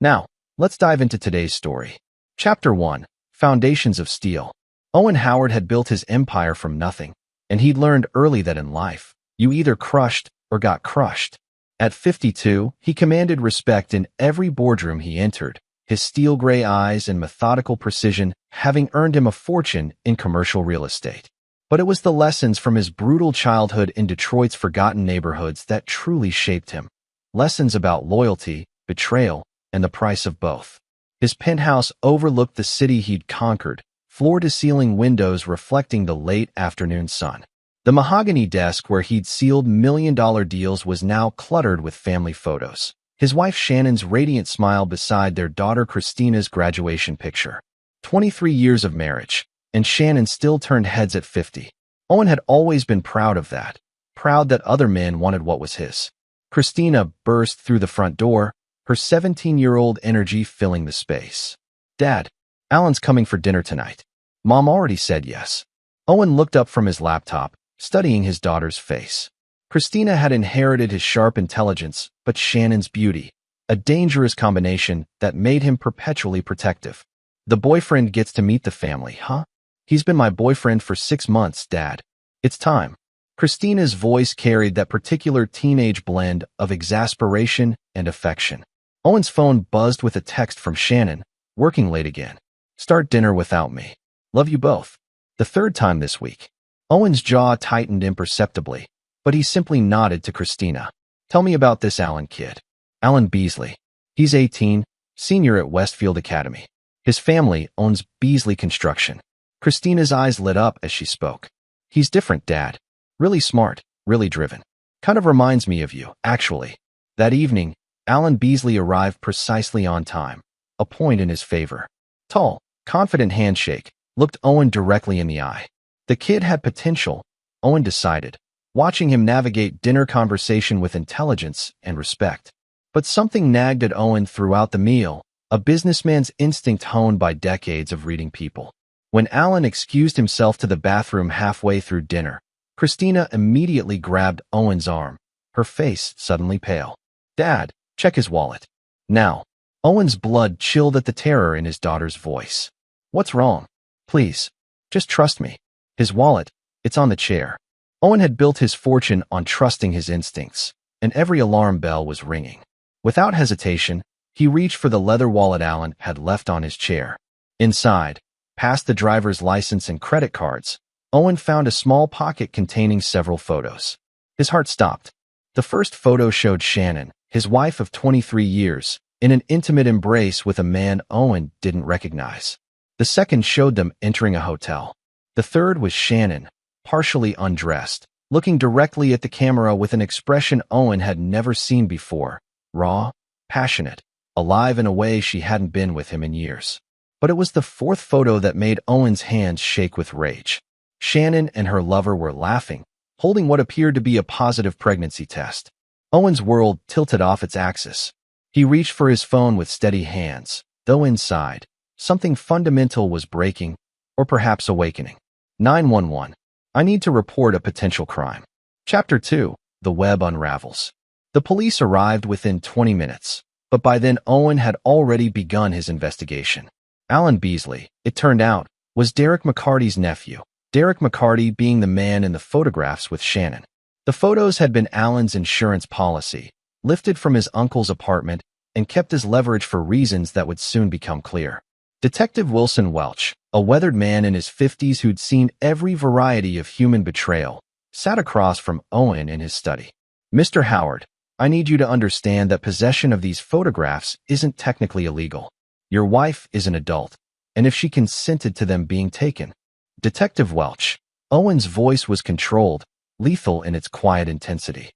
Now, let's dive into today's story. Chapter 1. Foundations of Steel. Owen Howard had built his empire from nothing, and he'd learned early that in life, you either crushed or got crushed. At 52, he commanded respect in every boardroom he entered, his steel-gray eyes and methodical precision having earned him a fortune in commercial real estate. But it was the lessons from his brutal childhood in Detroit's forgotten neighborhoods that truly shaped him. Lessons about loyalty, betrayal, and the price of both. His penthouse overlooked the city he'd conquered, floor-to-ceiling windows reflecting the late afternoon sun. The mahogany desk where he'd sealed million-dollar deals was now cluttered with family photos. His wife Shannon's radiant smile beside their daughter Christina's graduation picture. 23 years of marriage, and Shannon still turned heads at 50. Owen had always been proud of that, proud that other men wanted what was his. Christina burst through the front door, her 17-year-old energy filling the space. "Dad, Alan's coming for dinner tonight. Mom already said yes." Owen looked up from his laptop, studying his daughter's face. Christina had inherited his sharp intelligence, but Shannon's beauty, a dangerous combination that made him perpetually protective. "The boyfriend gets to meet the family, huh? He's been my boyfriend for 6 months, Dad. It's time." Christina's voice carried that particular teenage blend of exasperation and affection. Owen's phone buzzed with a text from Shannon, "Working late again. Start dinner without me. Love you both." The third time this week. Owen's jaw tightened imperceptibly, but he simply nodded to Christina. "Tell me about this Alan kid." "Alan Beasley. He's 18, senior at Westfield Academy. His family owns Beasley Construction." Christina's eyes lit up as she spoke. "He's different, Dad. Really smart, really driven. Kind of reminds me of you, actually." That evening, Alan Beasley arrived precisely on time, a point in his favor. Tall, confident handshake, looked Owen directly in the eye. The kid had potential, Owen decided, watching him navigate dinner conversation with intelligence and respect. But something nagged at Owen throughout the meal, a businessman's instinct honed by decades of reading people. When Alan excused himself to the bathroom halfway through dinner, Christina immediately grabbed Owen's arm, her face suddenly pale. "Dad, check his wallet." Now, Owen's blood chilled at the terror in his daughter's voice. "What's wrong? Please, just trust me." His wallet, it's on the chair. Owen had built his fortune on trusting his instincts, and every alarm bell was ringing. Without hesitation, he reached for the leather wallet Alan had left on his chair. Inside, past the driver's license and credit cards, Owen found a small pocket containing several photos. His heart stopped. The first photo showed Shannon, his wife of 23 years, in an intimate embrace with a man Owen didn't recognize. The second showed them entering a hotel. The third was Shannon, partially undressed, looking directly at the camera with an expression Owen had never seen before, raw, passionate, alive in a way she hadn't been with him in years. But it was the fourth photo that made Owen's hands shake with rage. Shannon and her lover were laughing, holding what appeared to be a positive pregnancy test. Owen's world tilted off its axis. He reached for his phone with steady hands, though inside, something fundamental was breaking, or perhaps awakening. 911. I need to report a potential crime. Chapter 2. The web unravels. The police arrived within 20 minutes, but by then Owen had already begun his investigation. Alan Beasley, it turned out, was Derek McCarty's nephew, Derek McCarty being the man in the photographs with Shannon. The photos had been Alan's insurance policy, lifted from his uncle's apartment, and kept as leverage for reasons that would soon become clear. Detective Wilson Welch, a weathered man in his 50s who'd seen every variety of human betrayal, sat across from Owen in his study. "Mr. Howard, I need you to understand that possession of these photographs isn't technically illegal. Your wife is an adult, and if she consented to them being taken." Detective Welch, Owen's voice was controlled, lethal in its quiet intensity.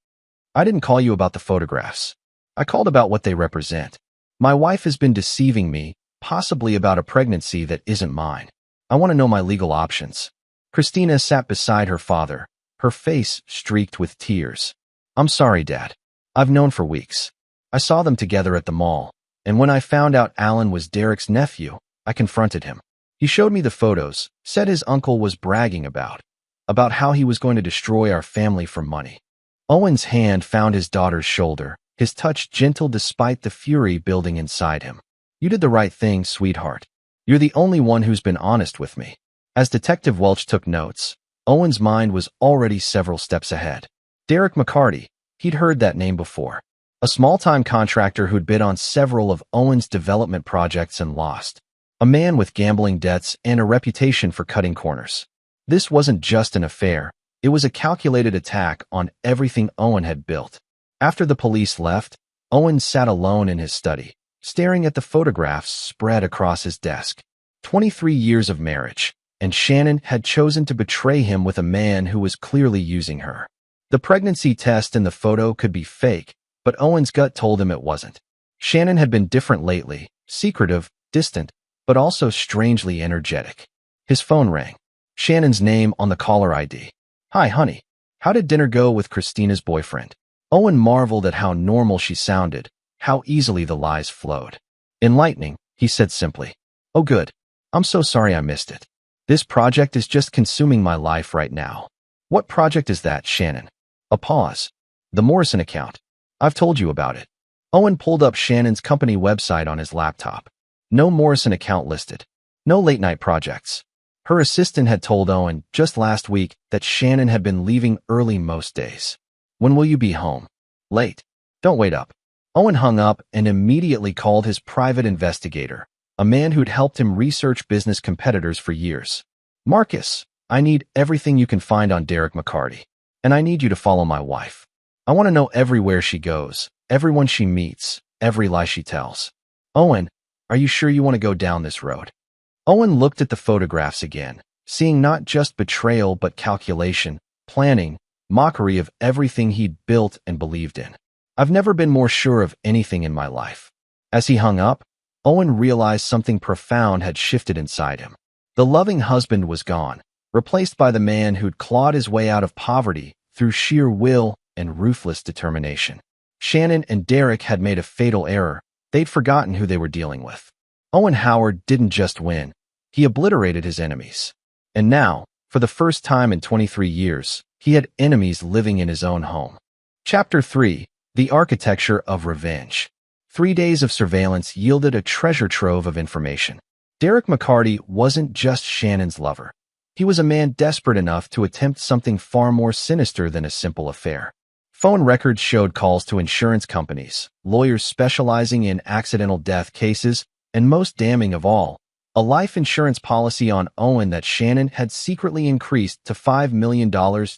"I didn't call you about the photographs. I called about what they represent. My wife has been deceiving me, possibly about a pregnancy that isn't mine. I want to know my legal options." Christina sat beside her father, her face streaked with tears. "I'm sorry, Dad. I've known for weeks. I saw them together at the mall, and when I found out Alan was Derek's nephew, I confronted him. He showed me the photos, said his uncle was bragging about how he was going to destroy our family for money." Owen's hand found his daughter's shoulder, his touch gentle despite the fury building inside him. "You did the right thing, sweetheart. You're the only one who's been honest with me." As Detective Welch took notes, Owen's mind was already several steps ahead. Derek McCarty, he'd heard that name before. A small-time contractor who'd bid on several of Owen's development projects and lost. A man with gambling debts and a reputation for cutting corners. This wasn't just an affair. It was a calculated attack on everything Owen had built. After the police left, Owen sat alone in his study, staring at the photographs spread across his desk. 23 years of marriage, and Shannon had chosen to betray him with a man who was clearly using her. The pregnancy test in the photo could be fake, but Owen's gut told him it wasn't. Shannon had been different lately, secretive, distant, but also strangely energetic. His phone rang. Shannon's name on the caller ID. "Hi, honey. How did dinner go with Christina's boyfriend?" Owen marveled at how normal she sounded, how easily the lies flowed. "Enlightening," he said simply. "Oh good. I'm so sorry I missed it. This project is just consuming my life right now." "What project is that, Shannon?" A pause. "The Morrison account. I've told you about it." Owen pulled up Shannon's company website on his laptop. No Morrison account listed. No late-night projects. Her assistant had told Owen just last week that Shannon had been leaving early most days. "When will you be home?" "Late. Don't wait up." Owen hung up and immediately called his private investigator, a man who'd helped him research business competitors for years. "Marcus, I need everything you can find on Derek McCarty, and I need you to follow my wife. I want to know everywhere she goes, everyone she meets, every lie she tells." "Owen, are you sure you want to go down this road?" Owen looked at the photographs again, seeing not just betrayal but calculation, planning, mockery of everything he'd built and believed in. "I've never been more sure of anything in my life." As he hung up, Owen realized something profound had shifted inside him. The loving husband was gone, replaced by the man who'd clawed his way out of poverty through sheer will and ruthless determination. Shannon and Derek had made a fatal error. They'd forgotten who they were dealing with. Owen Howard didn't just win. He obliterated his enemies. And now, for the first time in 23 years, he had enemies living in his own home. Chapter 3. The Architecture of Revenge. 3 days of surveillance yielded a treasure trove of information. Derek McCarty wasn't just Shannon's lover. He was a man desperate enough to attempt something far more sinister than a simple affair. Phone records showed calls to insurance companies, lawyers specializing in accidental death cases, and most damning of all, a life insurance policy on Owen that Shannon had secretly increased to $5 million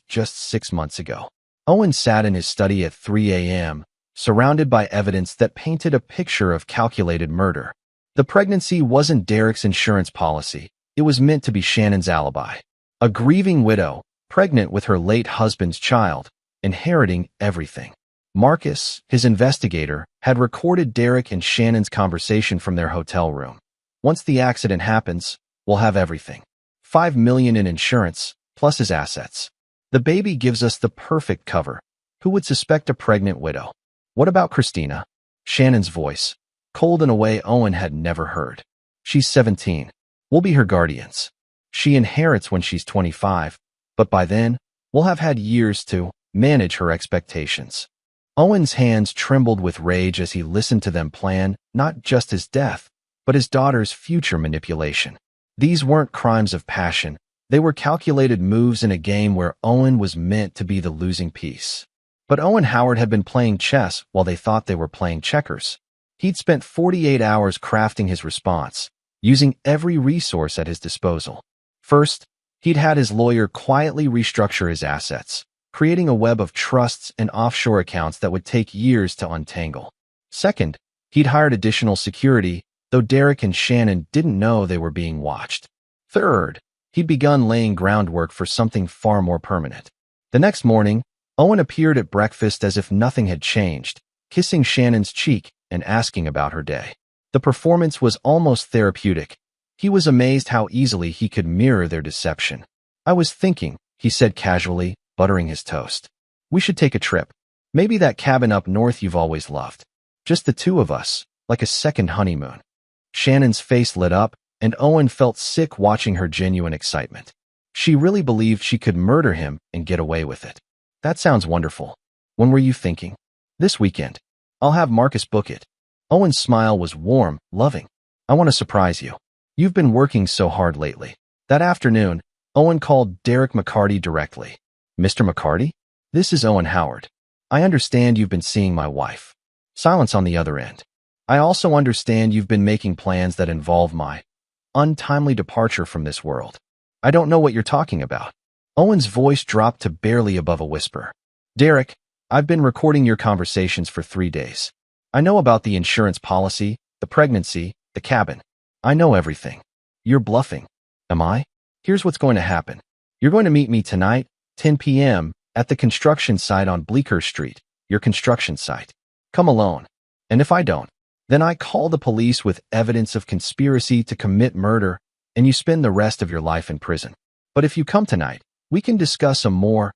just 6 months ago. Owen sat in his study at 3 a.m., surrounded by evidence that painted a picture of calculated murder. The pregnancy wasn't Derek's insurance policy. It was meant to be Shannon's alibi. A grieving widow, pregnant with her late husband's child, inheriting everything. Marcus, his investigator, had recorded Derek and Shannon's conversation from their hotel room. "Once the accident happens, we'll have everything. $5 million in insurance, plus his assets. The baby gives us the perfect cover. Who would suspect a pregnant widow?" "What about Christina?" Shannon's voice, cold in a way Owen had never heard. "She's 17. We'll be her guardians. She inherits when she's 25, but by then, we'll have had years to manage her expectations." Owen's hands trembled with rage as he listened to them plan not just his death, but his daughter's future manipulation. These weren't crimes of passion. They were calculated moves in a game where Owen was meant to be the losing piece. But Owen Howard had been playing chess while they thought they were playing checkers. He'd spent 48 hours crafting his response, using every resource at his disposal. First, he'd had his lawyer quietly restructure his assets, creating a web of trusts and offshore accounts that would take years to untangle. Second, he'd hired additional security, though Derek and Shannon didn't know they were being watched. Third, he'd begun laying groundwork for something far more permanent. The next morning, Owen appeared at breakfast as if nothing had changed, kissing Shannon's cheek and asking about her day. The performance was almost therapeutic. He was amazed how easily he could mirror their deception. "I was thinking," he said casually, buttering his toast. "We should take a trip. Maybe that cabin up north you've always loved. Just the two of us, like a second honeymoon." Shannon's face lit up, and Owen felt sick watching her genuine excitement. She really believed she could murder him and get away with it. "That sounds wonderful. When were you thinking?" "This weekend." I'll have Marcus book it. Owen's smile was warm, loving. I want to surprise you. You've been working so hard lately. That afternoon, Owen called Derek McCarty directly. Mr. McCarty? This is Owen Howard. I understand you've been seeing my wife. Silence on the other end. I also understand you've been making plans that involve my untimely departure from this world. I don't know what you're talking about. Owen's voice dropped to barely above a whisper. Derek, I've been recording your conversations for 3 days. I know about the insurance policy, the pregnancy, the cabin. I know everything. You're bluffing. Am I? Here's what's going to happen. You're going to meet me tonight, 10 p.m., at the construction site on Bleecker Street, your construction site. Come alone. And if I don't, then I call the police with evidence of conspiracy to commit murder, and you spend the rest of your life in prison. But if you come tonight, we can discuss a more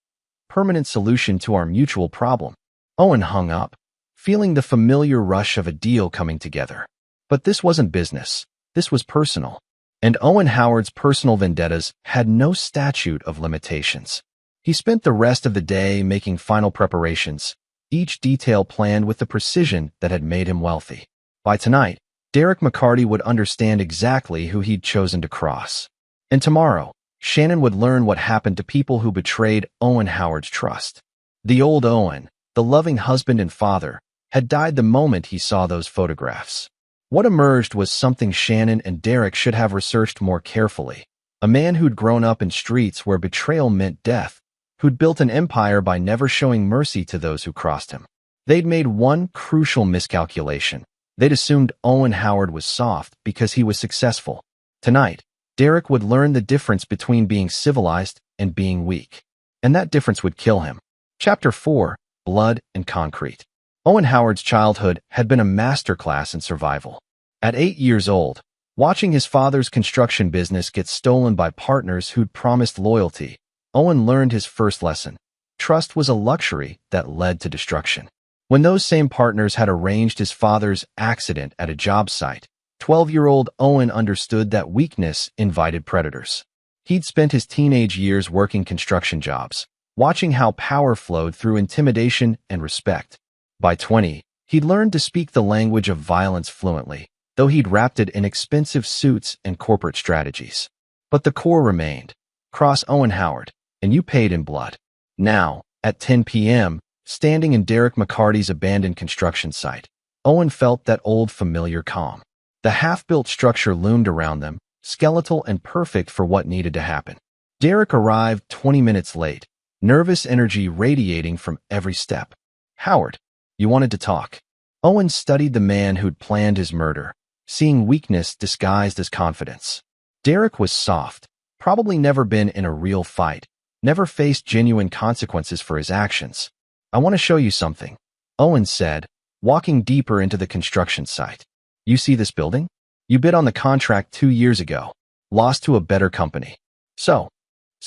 permanent solution to our mutual problem. Owen hung up, feeling the familiar rush of a deal coming together. But this wasn't business. This was personal. And Owen Howard's personal vendettas had no statute of limitations. He spent the rest of the day making final preparations, each detail planned with the precision that had made him wealthy. By tonight, Derek McCarty would understand exactly who he'd chosen to cross. And tomorrow, Shannon would learn what happened to people who betrayed Owen Howard's trust. The old Owen, the loving husband and father, had died the moment he saw those photographs. What emerged was something Shannon and Derek should have researched more carefully. A man who'd grown up in streets where betrayal meant death, who'd built an empire by never showing mercy to those who crossed him. They'd made one crucial miscalculation. They'd assumed Owen Howard was soft because he was successful. Tonight, Derek would learn the difference between being civilized and being weak. And that difference would kill him. Chapter 4, Blood and Concrete. Owen Howard's childhood had been a masterclass in survival. At 8 years old, watching his father's construction business get stolen by partners who'd promised loyalty, Owen learned his first lesson. Trust was a luxury that led to destruction. When those same partners had arranged his father's accident at a job site, 12-year-old Owen understood that weakness invited predators. He'd spent his teenage years working construction jobs, watching how power flowed through intimidation and respect. By 20, he'd learned to speak the language of violence fluently, though he'd wrapped it in expensive suits and corporate strategies. But the core remained. Cross Owen Howard, and you paid in blood. Now, at 10 p.m., standing in Derek McCarty's abandoned construction site, Owen felt that old familiar calm. The half-built structure loomed around them, skeletal and perfect for what needed to happen. Derek arrived 20 minutes late, nervous energy radiating from every step. Howard, you wanted to talk. Owen studied the man who'd planned his murder, seeing weakness disguised as confidence. Derek was soft, probably never been in a real fight, never faced genuine consequences for his actions. I want to show you something, Owen said, walking deeper into the construction site. You see this building? You bid on the contract 2 years ago, lost to a better company. So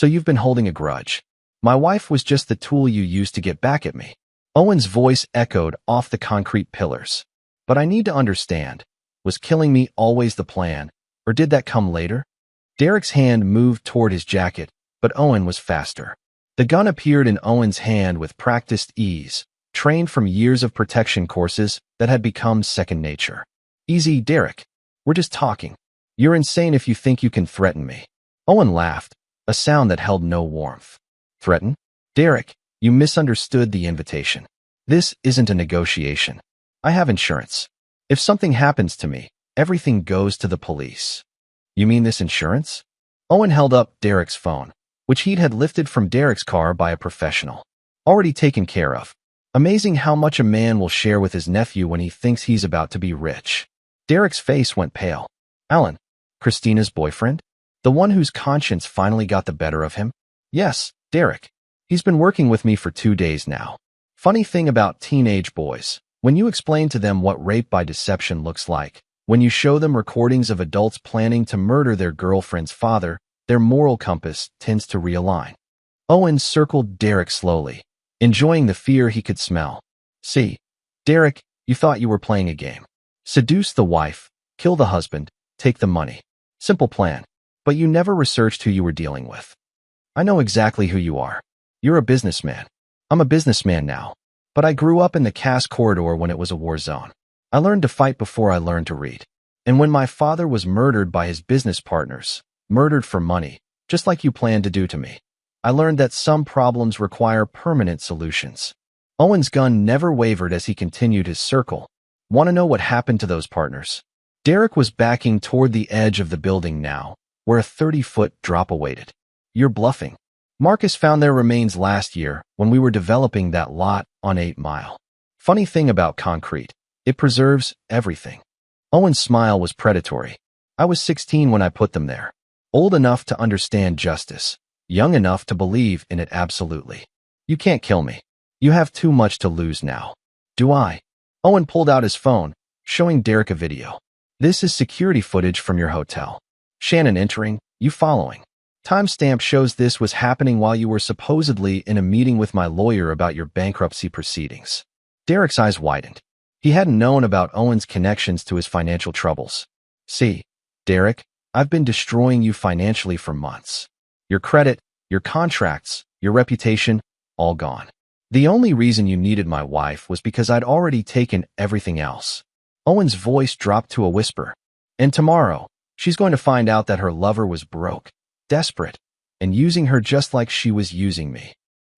you've been holding a grudge. My wife was just the tool you used to get back at me. Owen's voice echoed off the concrete pillars. But I need to understand, was killing me always the plan, or did that come later? Derek's hand moved toward his jacket, but Owen was faster. The gun appeared in Owen's hand with practiced ease, trained from years of protection courses that had become second nature. Easy, Derek. We're just talking. You're insane if you think you can threaten me. Owen laughed, a sound that held no warmth. Threaten? Derek, you misunderstood the invitation. This isn't a negotiation. I have insurance. If something happens to me, everything goes to the police. You mean this insurance? Owen held up Derek's phone, which he'd had lifted from Derek's car by a professional. Already taken care of. Amazing how much a man will share with his nephew when he thinks he's about to be rich. Derek's face went pale. Alan, Christina's boyfriend? The one whose conscience finally got the better of him? Yes, Derek. He's been working with me for 2 days now. Funny thing about teenage boys, when you explain to them what rape by deception looks like, when you show them recordings of adults planning to murder their girlfriend's father, their moral compass tends to realign. Owen circled Derek slowly, enjoying the fear he could smell. See, Derek, you thought you were playing a game. Seduce the wife, kill the husband, take the money. Simple plan. But you never researched who you were dealing with. I know exactly who you are. You're a businessman. I'm a businessman now. But I grew up in the caste corridor when it was a war zone. I learned to fight before I learned to read. And when my father was murdered by his business partners, murdered for money, just like you planned to do to me, I learned that some problems require permanent solutions. Owen's gun never wavered as he continued his circle. Want to know what happened to those partners? Derek was backing toward the edge of the building now, where a 30-foot drop awaited. You're bluffing. Marcus found their remains last year when we were developing that lot on 8 Mile. Funny thing about concrete, it preserves everything. Owen's smile was predatory. I was 16 when I put them there. Old enough to understand justice. Young enough to believe in it absolutely. You can't kill me. You have too much to lose now. Do I? Owen pulled out his phone, showing Derek a video. This is security footage from your hotel. Shannon entering, you following. Timestamp shows this was happening while you were supposedly in a meeting with my lawyer about your bankruptcy proceedings. Derek's eyes widened. He hadn't known about Owen's connections to his financial troubles. See, Derek, I've been destroying you financially for months. Your credit, your contracts, your reputation, all gone. The only reason you needed my wife was because I'd already taken everything else. Owen's voice dropped to a whisper. And tomorrow, she's going to find out that her lover was broke, desperate, and using her just like she was using me.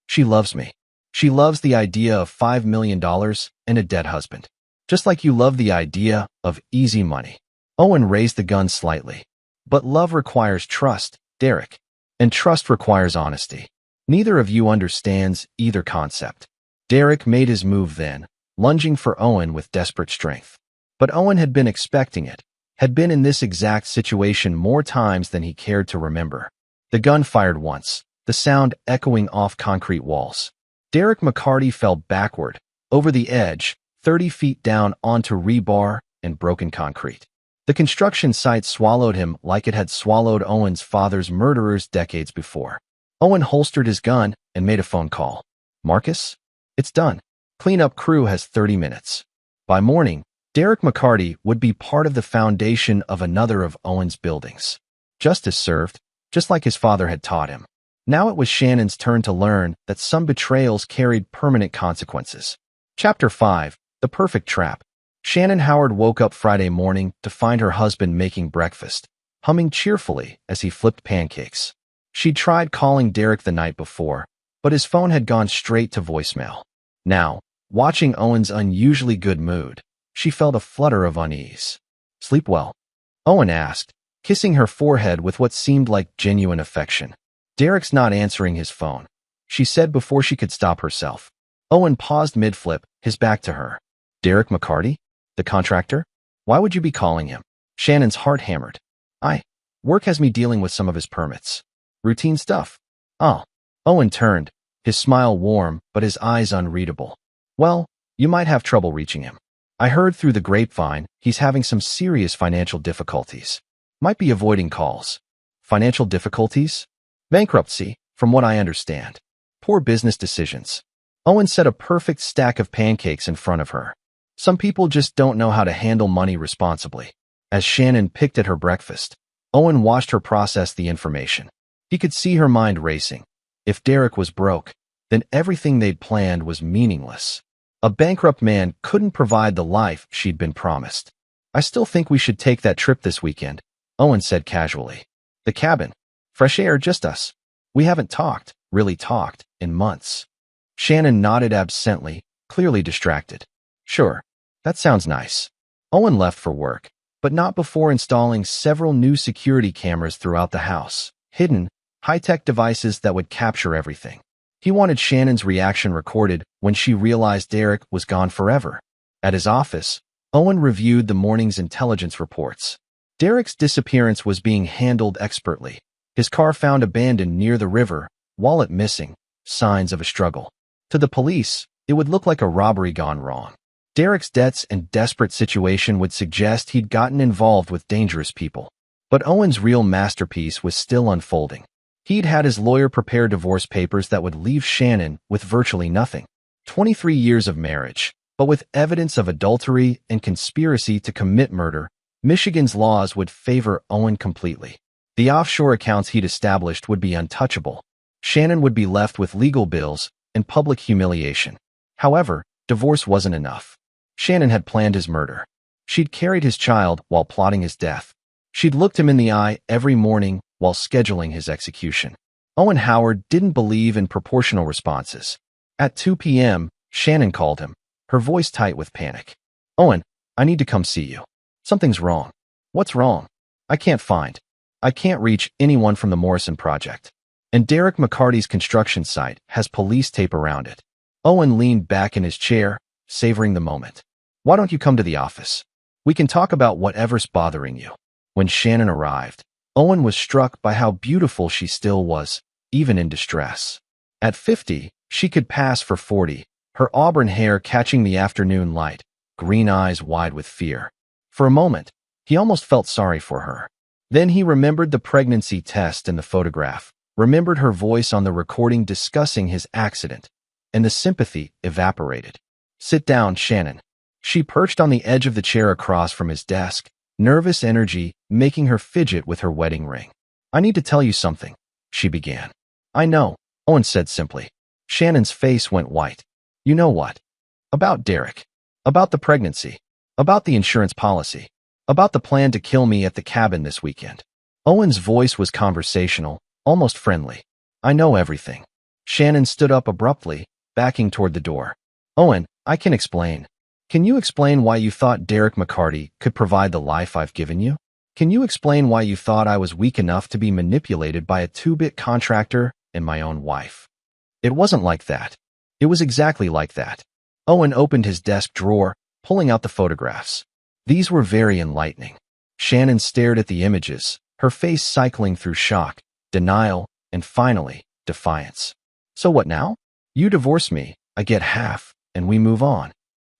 She loves me. She loves the idea of $5 million and a dead husband. Just like you love the idea of easy money. Owen raised the gun slightly. But love requires trust, Derek. And trust requires honesty. Neither of you understands either concept. Derek made his move then, lunging for Owen with desperate strength. But Owen had been expecting it, had been in this exact situation more times than he cared to remember. The gun fired once, the sound echoing off concrete walls. Derek McCarty fell backward, over the edge, 30 feet down onto rebar and broken concrete. The construction site swallowed him like it had swallowed Owen's father's murderers decades before. Owen holstered his gun and made a phone call. Marcus? It's done. Cleanup crew has 30 minutes. By morning, Derek McCarty would be part of the foundation of another of Owen's buildings. Justice served, just like his father had taught him. Now it was Shannon's turn to learn that some betrayals carried permanent consequences. Chapter 5, The Perfect Trap. Shannon Howard woke up Friday morning to find her husband making breakfast, humming cheerfully as he flipped pancakes. She'd tried calling Derek the night before, but his phone had gone straight to voicemail. Now, watching Owen's unusually good mood, she felt a flutter of unease. Sleep well? Owen asked, kissing her forehead with what seemed like genuine affection. Derek's not answering his phone, she said before she could stop herself. Owen paused mid-flip, his back to her. Derek McCarty? The contractor? Why would you be calling him? Shannon's heart hammered. Work has me dealing with some of his permits. Routine stuff. Oh. Owen turned, his smile warm but his eyes unreadable. Well, you might have trouble reaching him. I heard through the grapevine he's having some serious financial difficulties. Might be avoiding calls. Financial difficulties? Bankruptcy, from what I understand. Poor business decisions. Owen set a perfect stack of pancakes in front of her. Some people just don't know how to handle money responsibly. As Shannon picked at her breakfast, Owen watched her process the information. He could see her mind racing. If Derek was broke, then everything they'd planned was meaningless. A bankrupt man couldn't provide the life she'd been promised. I still think we should take that trip this weekend, Owen said casually. The cabin. Fresh air, just us. We haven't really talked, in months. Shannon nodded absently, clearly distracted. Sure, that sounds nice. Owen left for work, but not before installing several new security cameras throughout the house. Hidden, high-tech devices that would capture everything. He wanted Shannon's reaction recorded when she realized Derek was gone forever. At his office, Owen reviewed the morning's intelligence reports. Derek's disappearance was being handled expertly. His car found abandoned near the river, wallet missing, signs of a struggle. To the police, it would look like a robbery gone wrong. Derek's debts and desperate situation would suggest he'd gotten involved with dangerous people. But Owen's real masterpiece was still unfolding. He'd had his lawyer prepare divorce papers that would leave Shannon with virtually nothing. 23 years of marriage, but with evidence of adultery and conspiracy to commit murder, Michigan's laws would favor Owen completely. The offshore accounts he'd established would be untouchable. Shannon would be left with legal bills and public humiliation. However, Divorce wasn't enough. Shannon had planned his murder. She'd carried his child while plotting his death. She'd looked him in the eye every morning while scheduling his execution. Owen Howard didn't believe in proportional responses. At 2 p.m., Shannon called him, her voice tight with panic. "Owen, I need to come see you. Something's wrong." "What's wrong?" I can't reach anyone from the Morrison project. And Derek McCarty's construction site has police tape around it." Owen leaned back in his chair, savoring the moment. "Why don't you come to the office? We can talk about whatever's bothering you." When Shannon arrived, Owen was struck by how beautiful she still was, even in distress. At 50, she could pass for 40, her auburn hair catching the afternoon light, green eyes wide with fear. For a moment, he almost felt sorry for her. Then he remembered the pregnancy test and the photograph, remembered her voice on the recording discussing his accident, and the sympathy evaporated. "Sit down, Shannon." She perched on the edge of the chair across from his desk, nervous energy making her fidget with her wedding ring. "I need to tell you something," she began. "I know," Owen said simply. Shannon's face went white. "You know what?" "About Derek. About the pregnancy. About the insurance policy. About the plan to kill me at the cabin this weekend." Owen's voice was conversational, almost friendly. "I know everything." Shannon stood up abruptly, backing toward the door. "Owen, I can explain. Can you explain why you thought Derek McCarty could provide the life I've given you? Can you explain why you thought I was weak enough to be manipulated by a two-bit contractor and my own wife? It wasn't like that. It was exactly like that." Owen opened his desk drawer, pulling out the photographs. These were very enlightening. Shannon stared at the images, her face cycling through shock, denial, and finally, defiance. "So what now? You divorce me, I get half, and we move on."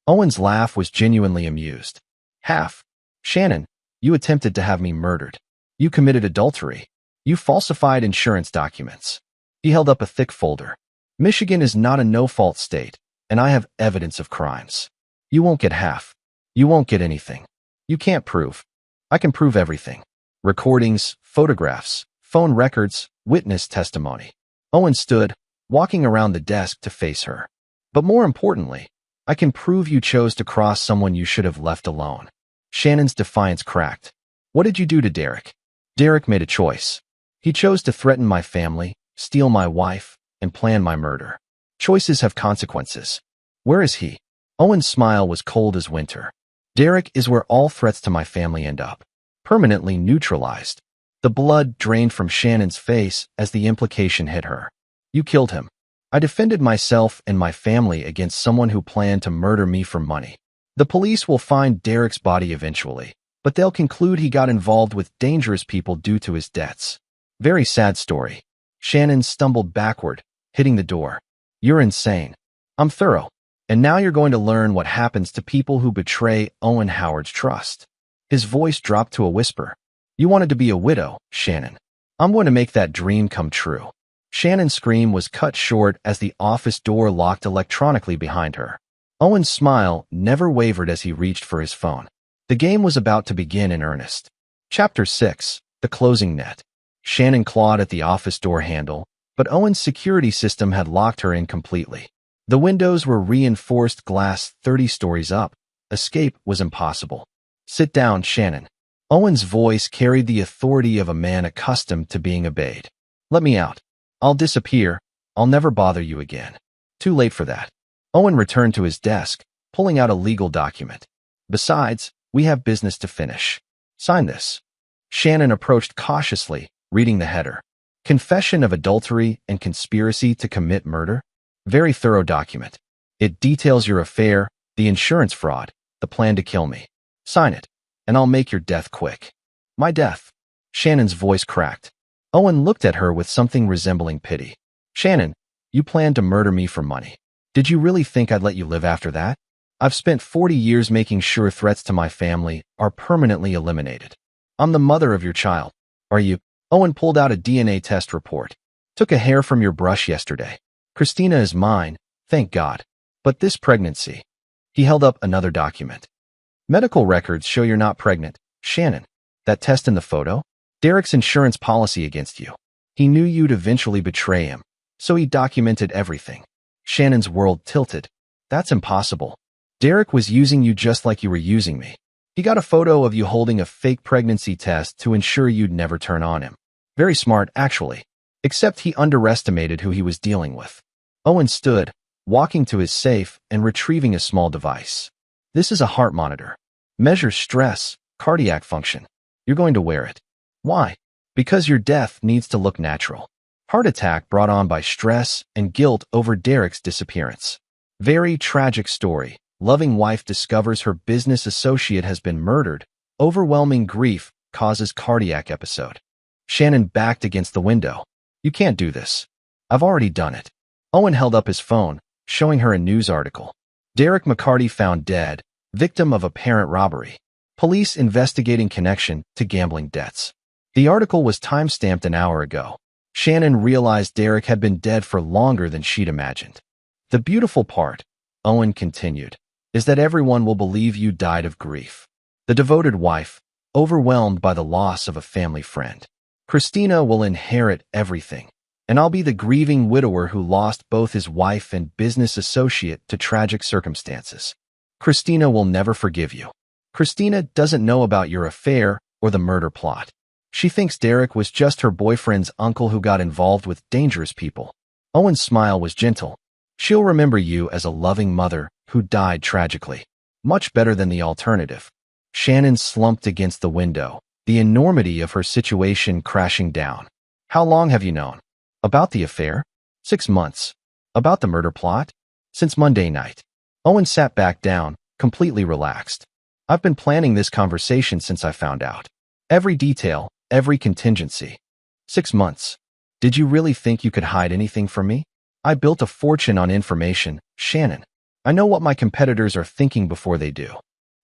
Owen's laugh was genuinely amused. "Half? Shannon, you attempted to have me murdered. You committed adultery. You falsified insurance documents." He held up a thick folder. "Michigan is not a no-fault state, and I have evidence of crimes. You won't get half. You won't get anything. You can't prove. I can prove everything. Recordings, photographs, phone records, witness testimony." Owen stood, walking around the desk to face her. "But more importantly, I can prove you chose to cross someone you should have left alone." Shannon's defiance cracked. "What did you do to Derek?" "Derek made a choice. He chose to threaten my family, steal my wife, and plan my murder. Choices have consequences." "Where is he?" Owen's smile was cold as winter. "Derek is where all threats to my family end up. Permanently neutralized." The blood drained from Shannon's face as the implication hit her. "You killed him." "I defended myself and my family against someone who planned to murder me for money. The police will find Derek's body eventually, but they'll conclude he got involved with dangerous people due to his debts." Very sad story. Shannon stumbled backward, hitting the door. "You're insane." "I'm thorough. And now you're going to learn what happens to people who betray Owen Howard's trust." His voice dropped to a whisper. "You wanted to be a widow, Shannon. I'm going to make that dream come true." Shannon's scream was cut short as the office door locked electronically behind her. Owen's smile never wavered as he reached for his phone. The game was about to begin in earnest. Chapter 6. The Closing Net. Shannon clawed at the office door handle, but Owen's security system had locked her in completely. The windows were reinforced glass 30 stories up. Escape was impossible. "Sit down, Shannon." Owen's voice carried the authority of a man accustomed to being obeyed. "Let me out. I'll disappear. I'll never bother you again." Too late for that. Owen returned to his desk, pulling out a legal document. "Besides, we have business to finish. Sign this." Shannon approached cautiously, reading the header. "Confession of adultery and conspiracy to commit murder." Very thorough document. It details your affair, the insurance fraud, the plan to kill me. Sign it, and I'll make your death quick." "My death?" Shannon's voice cracked. Owen looked at her with something resembling pity. "Shannon, you planned to murder me for money. Did you really think I'd let you live after that? I've spent 40 years making sure threats to my family are permanently eliminated. I'm the mother of your child. Are you?" Owen pulled out a DNA test report. "Took a hair from your brush yesterday. Christina is mine, thank God. But this pregnancy." He held up another document. "Medical records show you're not pregnant, Shannon. That test in the photo? Derek's insurance policy against you. He knew you'd eventually betray him, so he documented everything." Shannon's world tilted. That's impossible. Derek was using you just like you were using me. He got a photo of you holding a fake pregnancy test to ensure you'd never turn on him. Very smart, actually. Except he underestimated who he was dealing with. Owen stood, walking to his safe and retrieving a small device. This is a heart monitor. Measures stress, cardiac function. You're going to wear it. Why? Because your death needs to look natural. Heart attack brought on by stress and guilt over Derek's disappearance. Very tragic story. Loving wife discovers her business associate has been murdered. Overwhelming grief causes cardiac episode. Shannon backed against the window. You can't do this. I've already done it. Owen held up his phone, showing her a news article. Derek McCarty found dead, victim of apparent robbery. Police investigating connection to gambling debts. The article was time-stamped an hour ago. Shannon realized Derek had been dead for longer than she'd imagined. The beautiful part, Owen continued, is that everyone will believe you died of grief. The devoted wife, overwhelmed by the loss of a family friend. Christina will inherit everything, and I'll be the grieving widower who lost both his wife and business associate to tragic circumstances. Christina will never forgive you. Christina doesn't know about your affair or the murder plot. She thinks Derek was just her boyfriend's uncle who got involved with dangerous people. Owen's smile was gentle. She'll remember you as a loving mother who died tragically. Much better than the alternative. Shannon slumped against the window, the enormity of her situation crashing down. How long have you known? About the affair? 6 months. About the murder plot? Since Monday night. Owen sat back down, completely relaxed. I've been planning this conversation since I found out. Every detail, every contingency. 6 months. Did you really think you could hide anything from me? I built a fortune on information, Shannon. I know what my competitors are thinking before they do.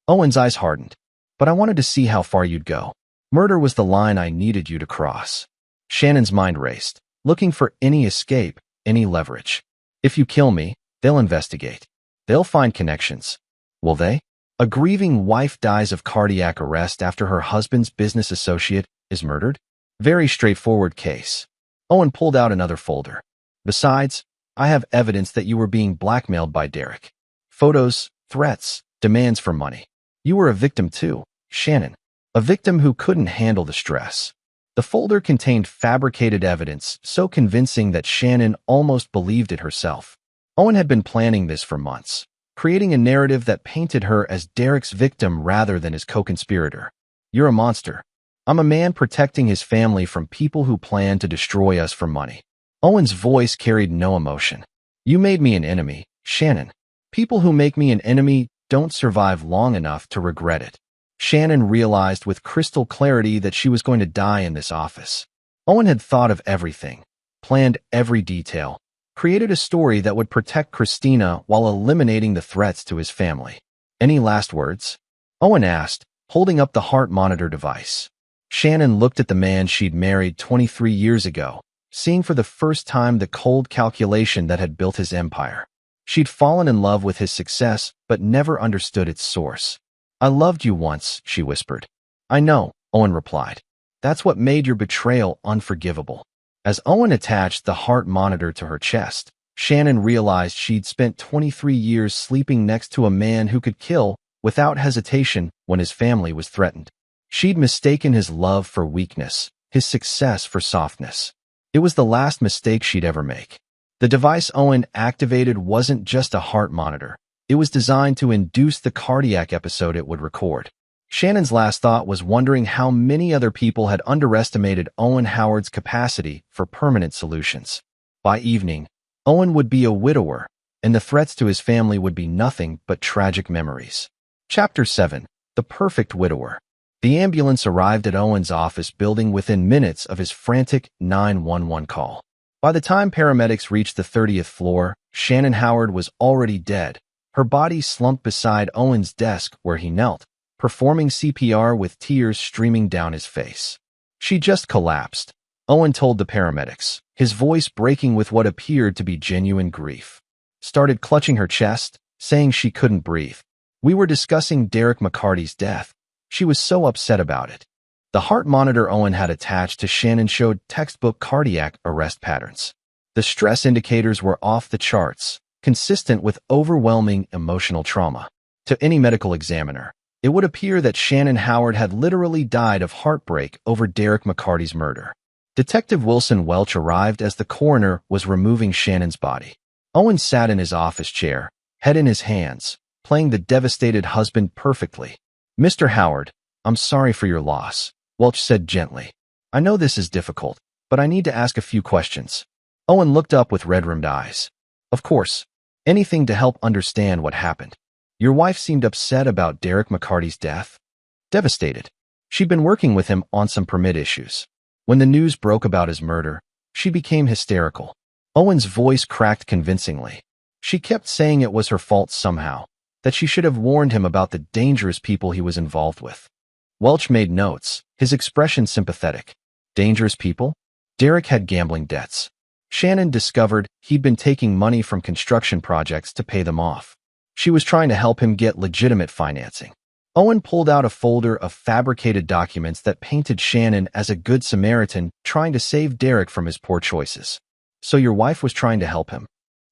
Owen's eyes hardened. But I wanted to see how far you'd go. Murder was the line I needed you to cross. Shannon's mind raced, looking for any escape, any leverage. If you kill me, they'll investigate. They'll find connections. Will they? A grieving wife dies of cardiac arrest after her husband's business associate is murdered? Very straightforward case. Owen pulled out another folder. Besides, I have evidence that you were being blackmailed by Derek. Photos, threats, demands for money. You were a victim too, Shannon. A victim who couldn't handle the stress. The folder contained fabricated evidence so convincing that Shannon almost believed it herself. Owen had been planning this for months, creating a narrative that painted her as Derek's victim rather than his co-conspirator. You're a monster. I'm a man protecting his family from people who plan to destroy us for money. Owen's voice carried no emotion. You made me an enemy, Shannon. People who make me an enemy don't survive long enough to regret it. Shannon realized with crystal clarity that she was going to die in this office. Owen had thought of everything, planned every detail, created a story that would protect Christina while eliminating the threats to his family. Any last words? Owen asked, holding up the heart monitor device. Shannon looked at the man she'd married 23 years ago, seeing for the first time the cold calculation that had built his empire. She'd fallen in love with his success, but never understood its source. I loved you once, she whispered. I know, Owen replied. That's what made your betrayal unforgivable. As Owen attached the heart monitor to her chest, Shannon realized she'd spent 23 years sleeping next to a man who could kill, without hesitation, when his family was threatened. She'd mistaken his love for weakness, his success for softness. It was the last mistake she'd ever make. The device Owen activated wasn't just a heart monitor. It was designed to induce the cardiac episode it would record. Shannon's last thought was wondering how many other people had underestimated Owen Howard's capacity for permanent solutions. By evening, Owen would be a widower, and the threats to his family would be nothing but tragic memories. Chapter 7. The Perfect Widower. The ambulance arrived at Owen's office building within minutes of his frantic 911 call. By the time paramedics reached the 30th floor, Shannon Howard was already dead. Her body slumped beside Owen's desk where he knelt, performing CPR with tears streaming down his face. She just collapsed, Owen told the paramedics, his voice breaking with what appeared to be genuine grief. Started clutching her chest, saying she couldn't breathe. We were discussing Derek McCarty's death. She was so upset about it. The heart monitor Owen had attached to Shannon showed textbook cardiac arrest patterns. The stress indicators were off the charts, consistent with overwhelming emotional trauma. To any medical examiner, it would appear that Shannon Howard had literally died of heartbreak over Derek McCarty's murder. Detective Wilson Welch arrived as the coroner was removing Shannon's body. Owen sat in his office chair, head in his hands, playing the devastated husband perfectly. "Mr. Howard, I'm sorry for your loss," Welch said gently. "I know this is difficult, but I need to ask a few questions." Owen looked up with red-rimmed eyes. "Of course. Anything to help understand what happened." "Your wife seemed upset about Derek McCarty's death?" "Devastated. She'd been working with him on some permit issues. When the news broke about his murder, she became hysterical." Owen's voice cracked convincingly. "She kept saying it was her fault somehow, that she should have warned him about the dangerous people he was involved with." Welch made notes, his expression sympathetic. Dangerous people? Derek had gambling debts. Shannon discovered he'd been taking money from construction projects to pay them off. She was trying to help him get legitimate financing. Owen pulled out a folder of fabricated documents that painted Shannon as a good Samaritan trying to save Derek from his poor choices. "So your wife was trying to help him?"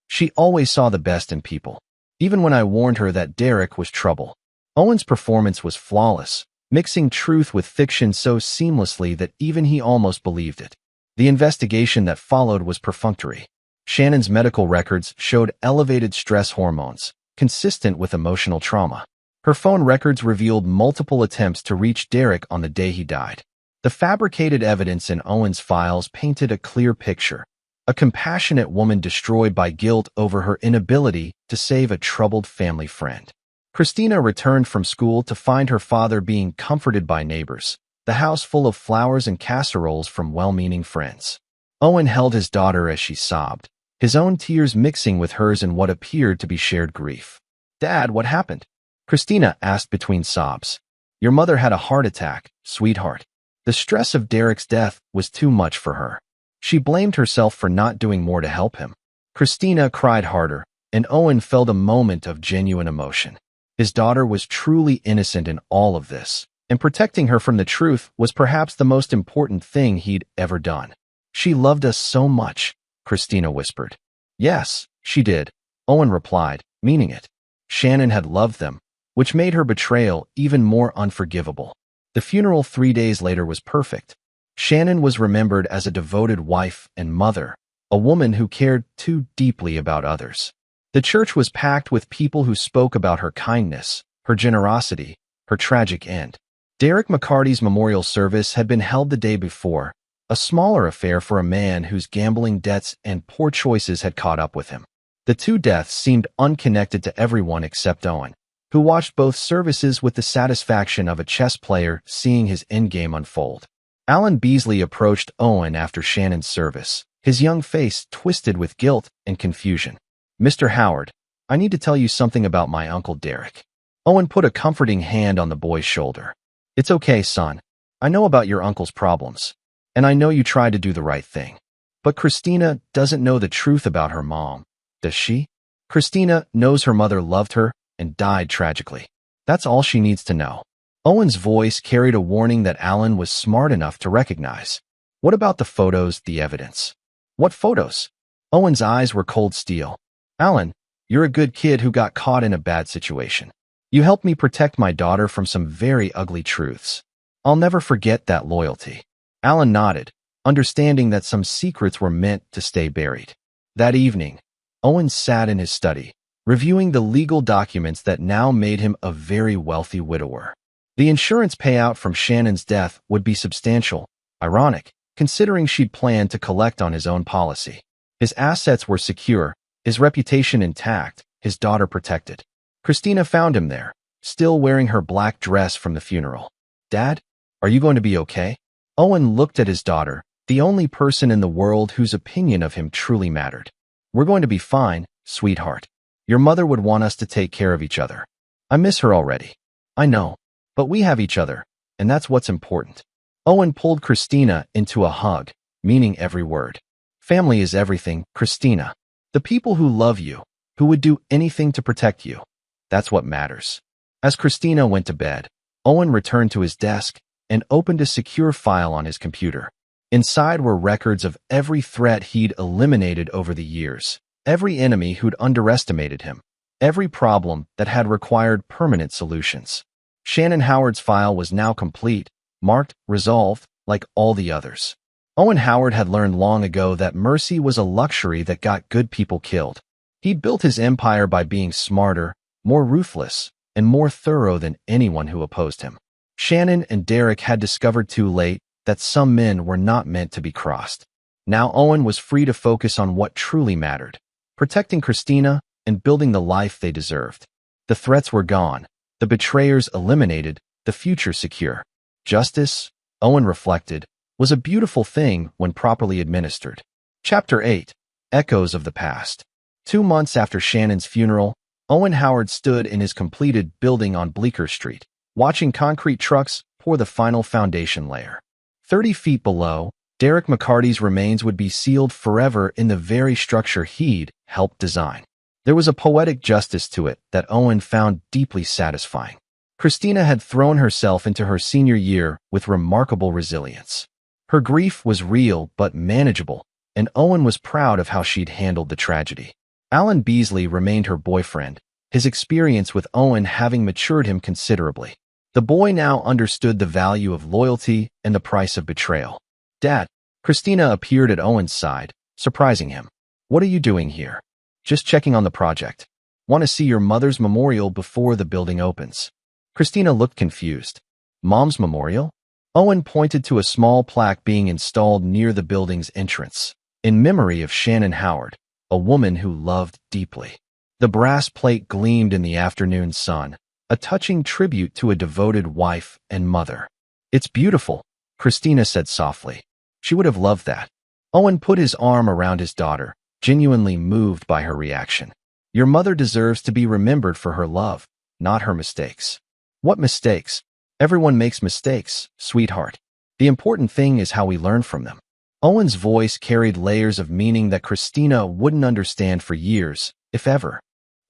"She always saw the best in people, even when I warned her that Derek was trouble." Owen's performance was flawless, mixing truth with fiction so seamlessly that even he almost believed it. The investigation that followed was perfunctory. Shannon's medical records showed elevated stress hormones, consistent with emotional trauma. Her phone records revealed multiple attempts to reach Derek on the day he died. The fabricated evidence in Owen's files painted a clear picture. A compassionate woman destroyed by guilt over her inability to save a troubled family friend. Christina returned from school to find her father being comforted by neighbors, the house full of flowers and casseroles from well-meaning friends. Owen held his daughter as she sobbed, his own tears mixing with hers in what appeared to be shared grief. "Dad, what happened?" Christina asked between sobs. "Your mother had a heart attack, sweetheart." The stress of Derek's death was too much for her. She blamed herself for not doing more to help him. Christina cried harder, and Owen felt a moment of genuine emotion. His daughter was truly innocent in all of this, and protecting her from the truth was perhaps the most important thing he'd ever done. "She loved us so much," Christina whispered. "Yes, she did," Owen replied, meaning it. Shannon had loved them, which made her betrayal even more unforgivable. The funeral 3 days later was perfect. Shannon was remembered as a devoted wife and mother, a woman who cared too deeply about others. The church was packed with people who spoke about her kindness, her generosity, her tragic end. Derek McCarty's memorial service had been held the day before, a smaller affair for a man whose gambling debts and poor choices had caught up with him. The two deaths seemed unconnected to everyone except Owen, who watched both services with the satisfaction of a chess player seeing his endgame unfold. Alan Beasley approached Owen after Shannon's service, his young face twisted with guilt and confusion. "Mr. Howard, I need to tell you something about my Uncle Derek." Owen put a comforting hand on the boy's shoulder. "It's okay, son. I know about your uncle's problems, and I know you tried to do the right thing. But Christina doesn't know the truth about her mom, does she? Christina knows her mother loved her and died tragically. That's all she needs to know." Owen's voice carried a warning that Alan was smart enough to recognize. "What about the photos, the evidence?" "What photos?" Owen's eyes were cold steel. "Alan, you're a good kid who got caught in a bad situation. You helped me protect my daughter from some very ugly truths. I'll never forget that loyalty." Alan nodded, understanding that some secrets were meant to stay buried. That evening, Owen sat in his study, reviewing the legal documents that now made him a very wealthy widower. The insurance payout from Shannon's death would be substantial, ironic, considering she'd planned to collect on his own policy. His assets were secure, his reputation intact, his daughter protected. Christina found him there, still wearing her black dress from the funeral. "Dad, are you going to be okay?" Owen looked at his daughter, the only person in the world whose opinion of him truly mattered. "We're going to be fine, sweetheart. Your mother would want us to take care of each other. I miss her already." "I know, but we have each other, and that's what's important." Owen pulled Christina into a hug, meaning every word. "Family is everything, Christina. The people who love you, who would do anything to protect you. That's what matters." As Christina went to bed, Owen returned to his desk and opened a secure file on his computer. Inside were records of every threat he'd eliminated over the years, every enemy who'd underestimated him, every problem that had required permanent solutions. Shannon Howard's file was now complete, marked resolved, like all the others. Owen Howard had learned long ago that mercy was a luxury that got good people killed. He'd built his empire by being smarter, more ruthless, and more thorough than anyone who opposed him. Shannon and Derek had discovered too late that some men were not meant to be crossed. Now Owen was free to focus on what truly mattered, protecting Christina and building the life they deserved. The threats were gone, the betrayers eliminated, the future secure. Justice, Owen reflected, was a beautiful thing when properly administered. Chapter 8. Echoes of the Past. 2 months after Shannon's funeral, Owen Howard stood in his completed building on Bleecker Street, watching concrete trucks pour the final foundation layer. 30 feet below, Derek McCarty's remains would be sealed forever in the very structure he'd helped design. There was a poetic justice to it that Owen found deeply satisfying. Christina had thrown herself into her senior year with remarkable resilience. Her grief was real but manageable, and Owen was proud of how she'd handled the tragedy. Alan Beasley remained her boyfriend, his experience with Owen having matured him considerably. The boy now understood the value of loyalty and the price of betrayal. "Dad," Christina appeared at Owen's side, surprising him. "What are you doing here?" "Just checking on the project. Want to see your mother's memorial before the building opens." Christina looked confused. "Mom's memorial?" Owen pointed to a small plaque being installed near the building's entrance, in memory of Shannon Howard, a woman who loved deeply. The brass plate gleamed in the afternoon sun, a touching tribute to a devoted wife and mother. "It's beautiful," Christina said softly. She would have loved that. Owen put his arm around his daughter, genuinely moved by her reaction. "Your mother deserves to be remembered for her love, not her mistakes." "What mistakes?" "Everyone makes mistakes, sweetheart. The important thing is how we learn from them." Owen's voice carried layers of meaning that Christina wouldn't understand for years, if ever.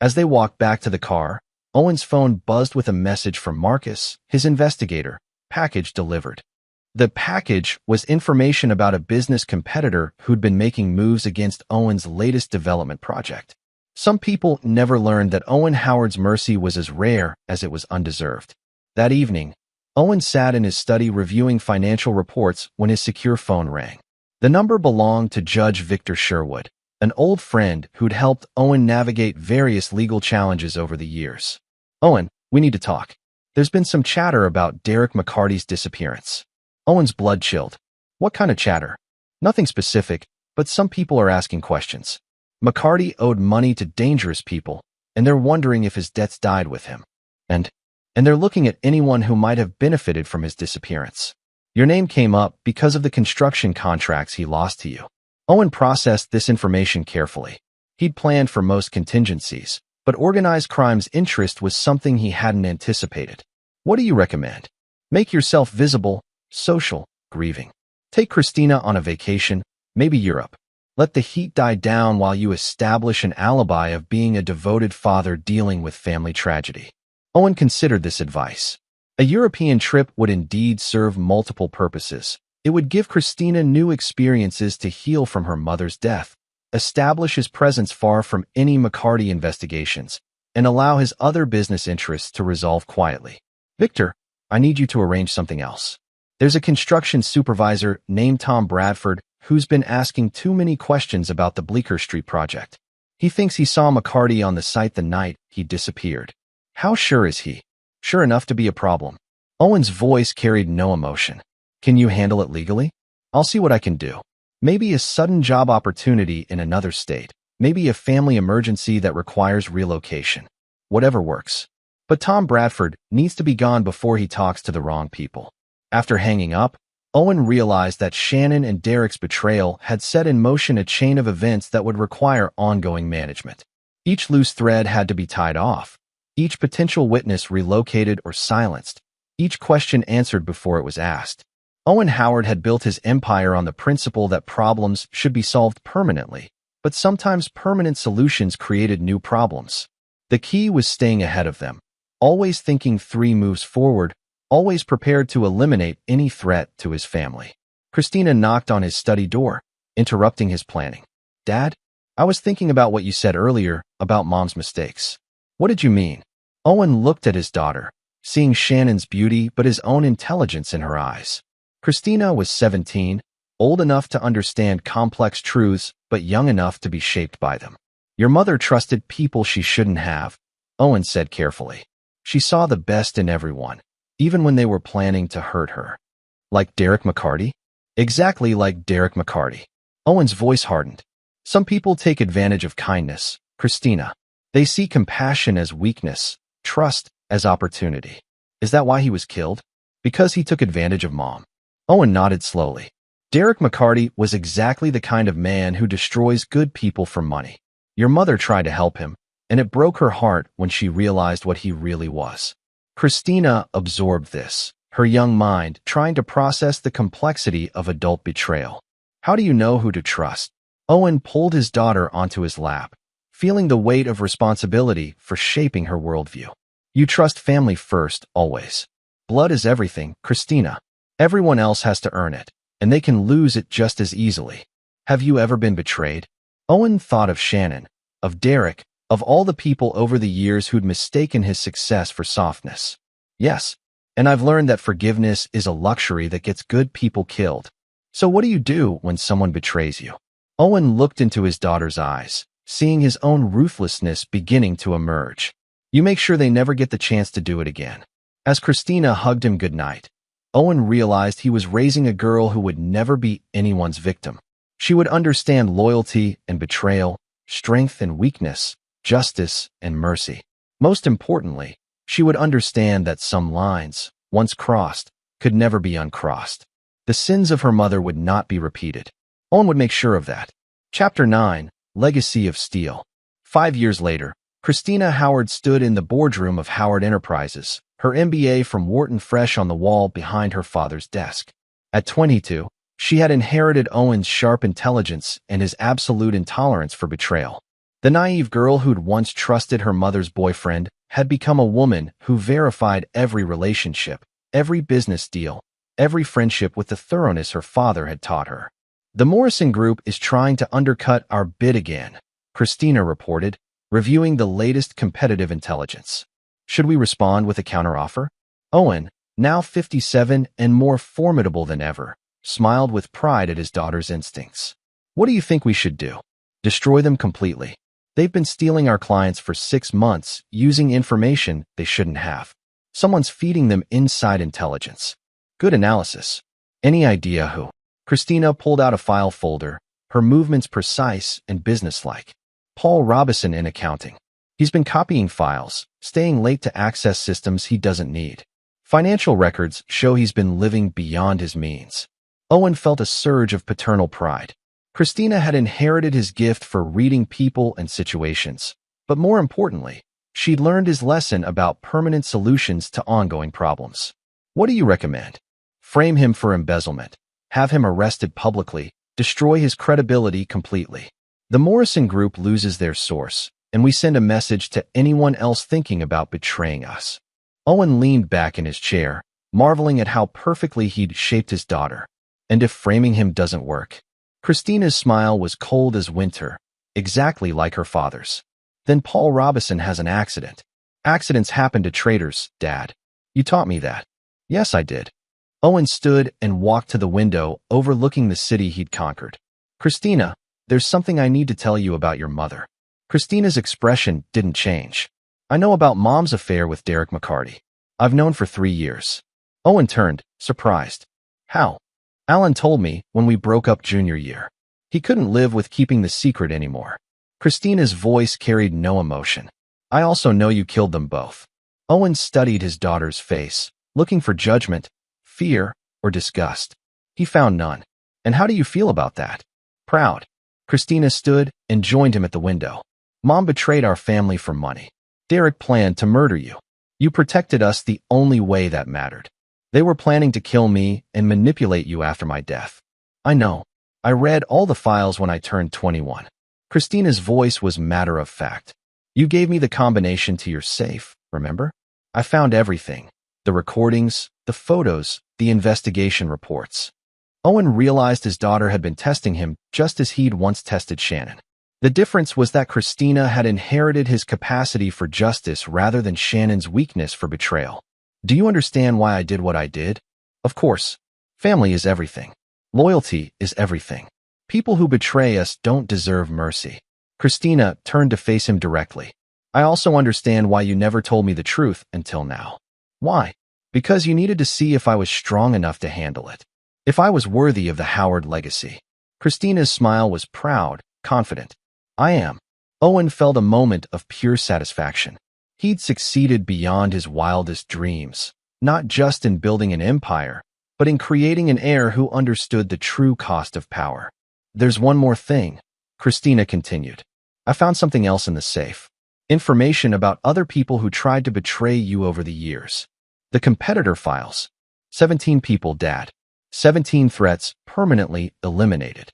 As they walked back to the car, Owen's phone buzzed with a message from Marcus, his investigator. Package delivered. The package was information about a business competitor who'd been making moves against Owen's latest development project. Some people never learned that Owen Howard's mercy was as rare as it was undeserved. That evening, Owen sat in his study reviewing financial reports when his secure phone rang. The number belonged to Judge Victor Sherwood, an old friend who'd helped Owen navigate various legal challenges over the years. "Owen, we need to talk. There's been some chatter about Derek McCarty's disappearance." Owen's blood chilled. "What kind of chatter?" "Nothing specific, but some people are asking questions. McCarty owed money to dangerous people, and they're wondering if his debts died with him. And they're looking at anyone who might have benefited from his disappearance. Your name came up because of the construction contracts he lost to you." Owen processed this information carefully. He'd planned for most contingencies, but organized crime's interest was something he hadn't anticipated. "What do you recommend?" "Make yourself visible, social, grieving. Take Christina on a vacation, maybe Europe. Let the heat die down while you establish an alibi of being a devoted father dealing with family tragedy." Owen considered this advice. A European trip would indeed serve multiple purposes. It would give Christina new experiences to heal from her mother's death, establish his presence far from any McCarty investigations, and allow his other business interests to resolve quietly. "Victor, I need you to arrange something else. There's a construction supervisor named Tom Bradford who's been asking too many questions about the Bleecker Street project. He thinks he saw McCarty on the site the night he disappeared." "How sure is he?" "Sure enough to be a problem." Owen's voice carried no emotion. "Can you handle it legally?" "I'll see what I can do. Maybe a sudden job opportunity in another state. Maybe a family emergency that requires relocation. Whatever works. But Tom Bradford needs to be gone before he talks to the wrong people." After hanging up, Owen realized that Shannon and Derek's betrayal had set in motion a chain of events that would require ongoing management. Each loose thread had to be tied off. Each potential witness relocated or silenced. Each question answered before it was asked. Owen Howard had built his empire on the principle that problems should be solved permanently, but sometimes permanent solutions created new problems. The key was staying ahead of them, always thinking 3 moves forward, always prepared to eliminate any threat to his family. Christina knocked on his study door, interrupting his planning. "Dad?" I was thinking about what you said earlier about Mom's mistakes. What did you mean? Owen looked at his daughter, seeing Shannon's beauty but his own intelligence in her eyes. Christina was 17, old enough to understand complex truths but young enough to be shaped by them. Your mother trusted people she shouldn't have, Owen said carefully. She saw the best in everyone, even when they were planning to hurt her. Like Derek McCarty? Exactly like Derek McCarty. Owen's voice hardened. Some people take advantage of kindness, Christina. They see compassion as weakness, trust as opportunity. Is that why he was killed? Because he took advantage of Mom. Owen nodded slowly. Derek McCarty was exactly the kind of man who destroys good people for money. Your mother tried to help him, and it broke her heart when she realized what he really was. Christina absorbed this, her young mind trying to process the complexity of adult betrayal. How do you know who to trust? Owen pulled his daughter onto his lap, feeling the weight of responsibility for shaping her worldview. You trust family first, always. Blood is everything, Christina. Everyone else has to earn it, and they can lose it just as easily. Have you ever been betrayed? Owen thought of Shannon, of Derek, of all the people over the years who'd mistaken his success for softness. Yes, and I've learned that forgiveness is a luxury that gets good people killed. So what do you do when someone betrays you? Owen looked into his daughter's eyes, seeing his own ruthlessness beginning to emerge. You make sure they never get the chance to do it again. As Christina hugged him goodnight, Owen realized he was raising a girl who would never be anyone's victim. She would understand loyalty and betrayal, strength and weakness, justice and mercy. Most importantly, she would understand that some lines, once crossed, could never be uncrossed. The sins of her mother would not be repeated. Owen would make sure of that. Chapter 9, Legacy of Steel. 5 years later, Christina Howard stood in the boardroom of Howard Enterprises, her MBA from Wharton fresh on the wall behind her father's desk. At 22, she had inherited Owen's sharp intelligence and his absolute intolerance for betrayal. The naive girl who'd once trusted her mother's boyfriend had become a woman who verified every relationship, every business deal, every friendship with the thoroughness her father had taught her. The Morrison Group is trying to undercut our bid again, Christina reported, reviewing the latest competitive intelligence. Should we respond with a counteroffer? Owen, now 57 and more formidable than ever, smiled with pride at his daughter's instincts. What do you think we should do? Destroy them completely. They've been stealing our clients for 6 months, using information they shouldn't have. Someone's feeding them inside intelligence. Good analysis. Any idea who? Christina pulled out a file folder, her movements precise and businesslike. Paul Robison in accounting. He's been copying files, staying late to access systems he doesn't need. Financial records show he's been living beyond his means. Owen felt a surge of paternal pride. Christina had inherited his gift for reading people and situations, but more importantly, she'd learned his lesson about permanent solutions to ongoing problems. What do you recommend? Frame him for embezzlement, have him arrested publicly, destroy his credibility completely. The Morrison Group loses their source, and we send a message to anyone else thinking about betraying us. Owen leaned back in his chair, marveling at how perfectly he'd shaped his daughter. And if framing him doesn't work? Christina's smile was cold as winter, exactly like her father's. Then Paul Robison has an accident. Accidents happen to traitors, Dad. You taught me that. Yes, I did. Owen stood and walked to the window overlooking the city he'd conquered. Christina, there's something I need to tell you about your mother. Christina's expression didn't change. I know about Mom's affair with Derek McCarty. I've known for 3 years. Owen turned, surprised. How? Alan told me when we broke up junior year. He couldn't live with keeping the secret anymore. Christina's voice carried no emotion. I also know you killed them both. Owen studied his daughter's face, looking for judgment, fear, or disgust. He found none. And how do you feel about that? Proud. Christina stood and joined him at the window. Mom betrayed our family for money. Derek planned to murder you. You protected us the only way that mattered. They were planning to kill me and manipulate you after my death. I know. I read all the files when I turned 21. Christina's voice was matter of fact. You gave me the combination to your safe, remember? I found everything. The recordings, the photos, the investigation reports. Owen realized his daughter had been testing him just as he'd once tested Shannon. The difference was that Christina had inherited his capacity for justice rather than Shannon's weakness for betrayal. Do you understand why I did what I did? Of course. Family is everything. Loyalty is everything. People who betray us don't deserve mercy. Christina turned to face him directly. I also understand why you never told me the truth until now. Why? Because you needed to see if I was strong enough to handle it. If I was worthy of the Howard legacy. Christina's smile was proud, confident. I am. Owen felt a moment of pure satisfaction. He'd succeeded beyond his wildest dreams, not just in building an empire, but in creating an heir who understood the true cost of power. There's one more thing, Christina continued. I found something else in the safe. Information about other people who tried to betray you over the years. The competitor files. 17 people, Dad. 17 threats permanently eliminated.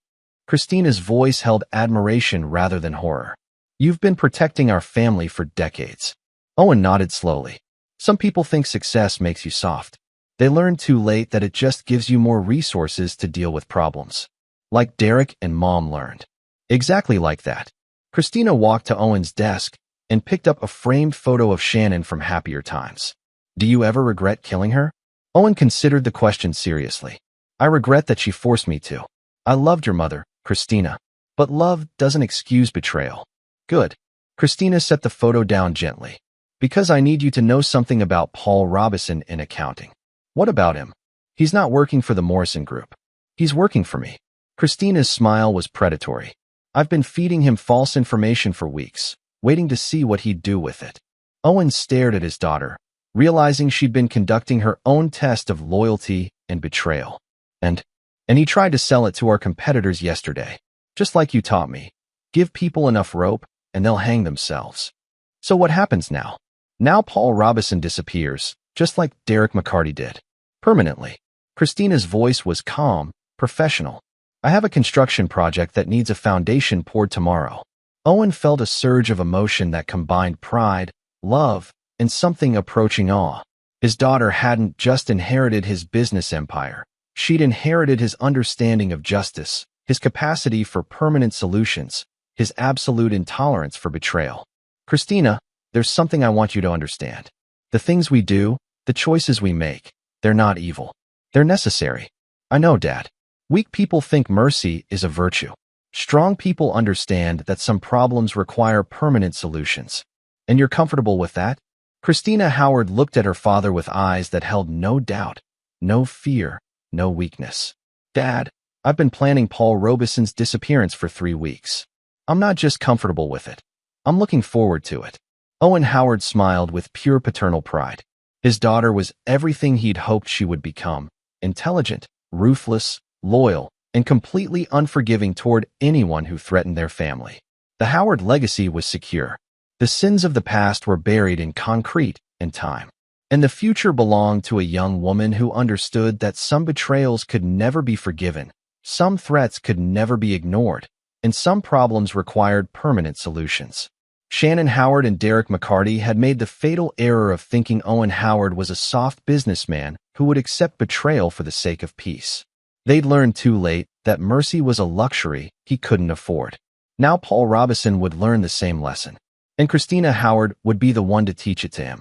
Christina's voice held admiration rather than horror. You've been protecting our family for decades. Owen nodded slowly. Some people think success makes you soft. They learn too late that it just gives you more resources to deal with problems. Like Derek and Mom learned. Exactly like that. Christina walked to Owen's desk and picked up a framed photo of Shannon from happier times. Do you ever regret killing her? Owen considered the question seriously. I regret that she forced me to. I loved your mother, Christina. But love doesn't excuse betrayal. Good. Christina set the photo down gently. Because I need you to know something about Paul Robison in accounting. What about him? He's not working for the Morrison Group. He's working for me. Christina's smile was predatory. I've been feeding him false information for weeks, waiting to see what he'd do with it. Owen stared at his daughter, realizing she'd been conducting her own test of loyalty and betrayal. And he tried to sell it to our competitors yesterday. Just like you taught me. Give people enough rope, and they'll hang themselves. So what happens now? Now Paul Robison disappears, just like Derek McCarty did. Permanently. Christina's voice was calm, professional. I have a construction project that needs a foundation poured tomorrow. Owen felt a surge of emotion that combined pride, love, and something approaching awe. His daughter hadn't just inherited his business empire. She'd inherited his understanding of justice, his capacity for permanent solutions, his absolute intolerance for betrayal. Christina, there's something I want you to understand. The things we do, the choices we make, they're not evil. They're necessary. I know, Dad. Weak people think mercy is a virtue. Strong people understand that some problems require permanent solutions. And you're comfortable with that? Christina Howard looked at her father with eyes that held no doubt, no fear, no weakness. Dad, I've been planning Paul Robison's disappearance for 3 weeks. I'm not just comfortable with it. I'm looking forward to it. Owen Howard smiled with pure paternal pride. His daughter was everything he'd hoped she would become. Intelligent, ruthless, loyal, and completely unforgiving toward anyone who threatened their family. The Howard legacy was secure. The sins of the past were buried in concrete and time. And the future belonged to a young woman who understood that some betrayals could never be forgiven, some threats could never be ignored, and some problems required permanent solutions. Shannon Howard and Derek McCarty had made the fatal error of thinking Owen Howard was a soft businessman who would accept betrayal for the sake of peace. They'd learned too late that mercy was a luxury he couldn't afford. Now Paul Robison would learn the same lesson, and Christina Howard would be the one to teach it to him.